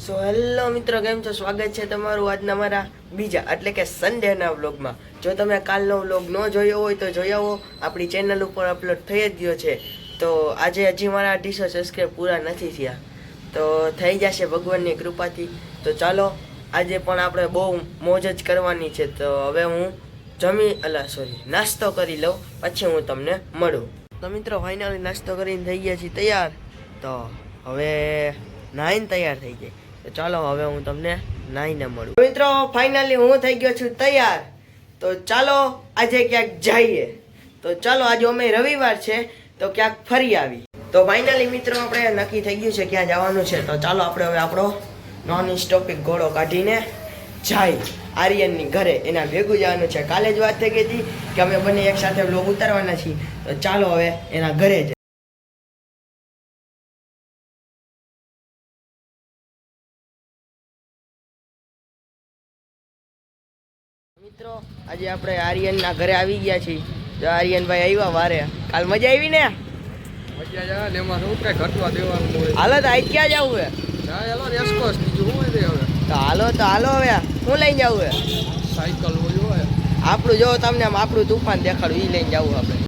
So hello મિત્રો, કેમ છો? સ્વાગત છે તમારું આજના મારા બીજા એટલે કે સન્ડેના વ્લોગમાં. જો તમે કાલનો વ્લોગ ન જોયો હોય તો જોઈ આવો, આપણી ચેનલ ઉપર અપલોડ થઈ જ ગયો છે. તો આજે હજી મારા 250 સબસ્ક્રાઈબ પૂરા નથી થયા, તો થઈ જશે ભગવાનની કૃપાથી. તો ચાલો આજે પણ આપણે બહુ મોજ જ કરવાની છે. તો હવે હું નાસ્તો કરી લઉં, પછી હું તમને મળું. તો મિત્રો ફાઇનલી નાસ્તો કરીને થઈ ગયા છીએ તૈયાર. તો હવે નાઈને તૈયાર થઈ જાય. તો ચાલો હવે હું તમને નાઈને મળું. મિત્રો ફાઇનલી હું થઈ ગયો છું તૈયાર. તો ચાલો આજે ક્યાંક જઈએ. તો ચાલો આજે અમે રવિવાર છે તો ક્યાંક ફરી આવી. તો ફાઇનલી મિત્રો આપણે નક્કી થઈ ગયું છે ક્યાં જવાનું છે. તો ચાલો આપણે હવે આપણો નોન સ્ટોપિક ઘોડો કાઢીને જાય આર્યનની ઘરે. એના ભેગું જવાનું છે. કાલે જ વાત થઈ ગઈ હતી કે અમે બંને એક સાથે વ્લોગ ઉતારવાના છીએ. તો ચાલો હવે એના ઘરે જાય. મિત્રો આજે આપણે આર્યનના ઘરે આવી ગયા છીએ. જો આર્યનભાઈ આવ્યા વારે. કાલ મજા આવી ને? મજા ને એમાં શું કઈ ઘટવા દેવાનું હોય. હાલો તો આજ ક્યાં જવું હે? ચાલો રેસકોર્સ બીજું શું હોય હવે. તો હાલો હવે શું લઈને જવું હે? સાયકલ હોય આપણું જો તમને આમ આપણું તુફાન દેખાડું, એ લઈને જવું આપણે.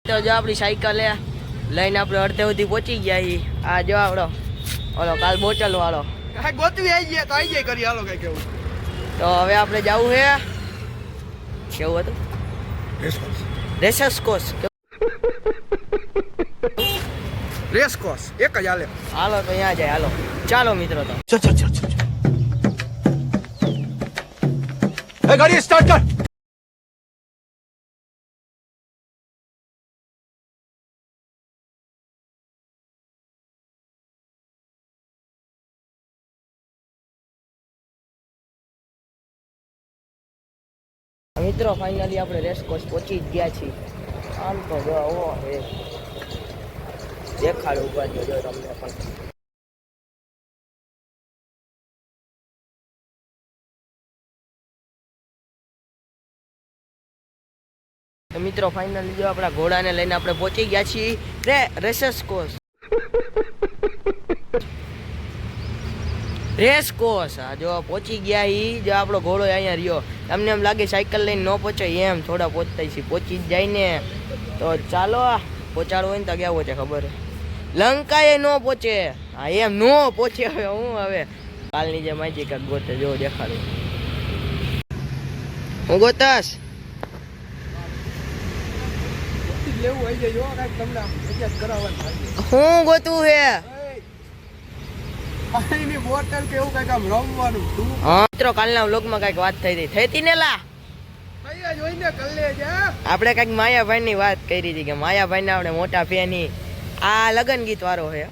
તો જો આપણી સાયકલ લઈને આપણે અડધે સુધી પહોંચી ગયા છીએ. આ જો આપણો ઓલો કાલ બોટલ વાળો ગોતવી આવી જાય તો આવી જાય કરી હાલો કઈ કેવું. તો હવે આપણે જવું છે કેવું હતું? રેસકોર્સ. રેસકોર્સ એક જ હાલે. હાલો તો અહીંયા જાય. હાલો ચાલો મિત્રો. તો ગાડી સ્ટાર્ટ કર. મિત્રો ફાઇનલી આપણે રેસકોર્સ પહોંચી જ ગયા છીએ. આમ તો જો દેખાડું ઉપર જો તમને પણ. તો મિત્રો ફાઇનલી જો આપણા ઘોડાને લઈને આપણે પહોંચી ગયા છીએ રેસકોર્સ. આ જો પહોંચી ગયા જો આપણો ઘોડો અહીંયા રહ્યો. તમને એમ લાગે સાયકલ લઈને ન પહોંચાય, એમ થોડા પહોંચતા છીએ. પહોંચી જ જાય ને. તો ચાલો પહોંચાડવું હોય ને તો ક્યાં પહોંચે ખબર હે? લંકાએ ન પહોંચે. હા એમ ન પહોંચે. હવે કાલની જે માહિતી કાંક ગોતે જો દેખાડું. હું ગોતાશ લેવું આવી જાય જો કાંઈક તમને આમ મજા કરાવવાનું. હું ગોતું હે પાણીની બોટલ કે એવું કાંઈક આમ રમવાનું. હા મિત્રો કાલના વ્લોગમાં કાંઈક વાત થઈ હતી ને લા જોઈને કર લેજે. આપણે કાંઈક માયાભાઈની વાત કરી હતી કે માયાભાઈને આપણે મોટા ફેની. આ લગન ગીત વાળો છે.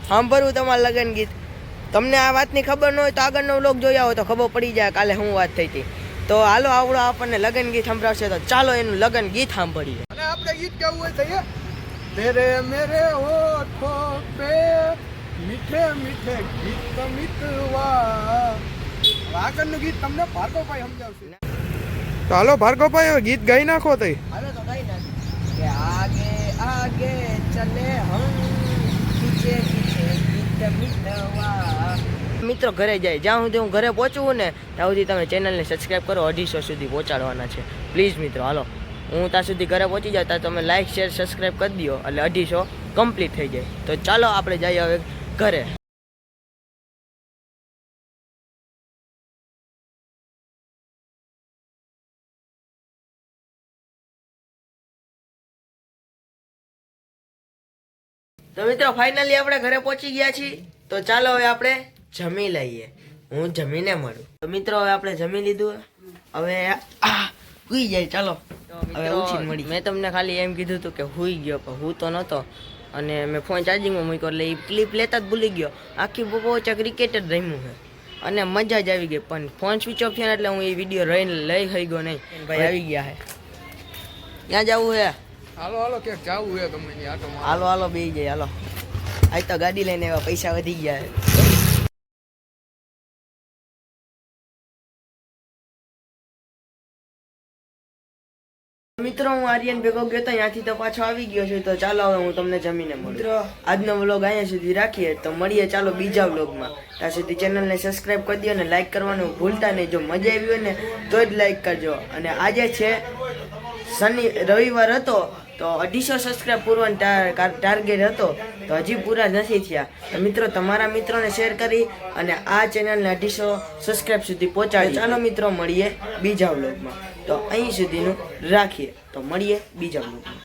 સાંભળવું તમારે લગન ગીત. તમને આ વાતની ખબર ન હોય તો આગળનો વ્લોગ જોયા હોય તો ખબર પડી જાય કાલે શું વાત થઈ હતી. તો હાલો આવડો આપણને લગન ગીત સંભળાવશે. તો ચાલો એનું લગન ગીત સાંભળીએ. અને આપણે ગીત કેવું હોય થઈએ તેરે મેરે હોઠો પે મીઠે મીઠે ગીત મિતવા. આગળનું ગીત તમને ભાર્ગવભાઈ સમજાવશે. તો હાલો ભાર્ગવભાઈ હવે ગીત ગાઈ નાખો તઈ. હાલો તો ગાઈ નાખ કે આગે આગે ચલે હમ પીછે પીછે ગીત મિતવા. મિત્રો ઘરે જાય જ્યાં સુધી હું ઘરે પહોંચું ને ત્યાં સુધી તમે ચેનલને સબસ્ક્રાઈબ કરો. 250 સુધી પહોંચાડવાના છે પ્લીઝ મિત્રો. હાલો હું ત્યાં સુધી ઘરે પહોંચી જાઉં ત્યાં તમે લાઈક શેર સબસ્ક્રાઈબ કરી દો એટલે 250 કમ્પ્લીટ થઈ જાય. તો ચાલો આપણે જઈએ હવે ઘરે. તો મિત્રો ફાઇનલી આપણે ઘરે પહોંચી ગયા છીએ. તો ચાલો હવે આપણે જમી લઈએ. હું જમીને મળું. તો મિત્રો હવે આપણે જમી લીધું. હવે સુઈ જાય ચાલો. તો હવે ઉઠીને મળી. મેં તમને ખાલી એમ કીધું હતું કે હુઈ ગયો, પણ હું તો નહોતો. અને મેં ફોન ચાર્જિંગમાં મૂક્યો એટલે એ ક્લિપ લેતા જ ભૂલી ગયો. આખી બપોર ક્રિકેટ જ રમ્યું છે અને મજા જ આવી ગઈ. પણ ફોન સ્વિચ ઓફ થયો એટલે હું એ વિડીયો લઈ થઈ ગયો નહીં. ભાઈ આવી ગયા છે. ક્યાં જવું છે? હાલો હાલો ક્યાંક જાવું હે ગમે ત્યાં આટો મારવા. હાલો હાલો બેસી જાય. હાલો આજ તો ગાડી લઈને આવ્યા, પૈસા વધી ગયા છે. મિત્રો હું આર્યન ભેગો ગયો તો ત્યાંથી તો પાછો આવી ગયો છું. તો ચાલો હવે હું તમને જમીને મળું. મિત્રો આજનો વ્લોગ અહીંયા સુધી રાખીએ, તો મળીએ ચાલો બીજા વ્લોગમાં. ત્યાં સુધી ચેનલને સબસ્ક્રાઈબ કરી દો અને લાઈક કરવાનું ભૂલતા નહીં. જો મજા આવી હોય ને તો જ લાઈક કરજો. અને આજે છે રવિવાર હતો તો 250 સબસ્ક્રાઈબ પૂરવાનો ટાર્ગેટ હતો, તો હજી પૂરા નથી થયા. તો મિત્રો તમારા મિત્રોને શેર કરી અને આ ચેનલને 250 સબસ્ક્રાઈબ સુધી પહોંચાડી. ચાલો મિત્રો મળીએ બીજા વ્લોગમાં. તો અહીં સુધીનું રાખીએ, તો મળીએ બીજા વ્લોગમાં.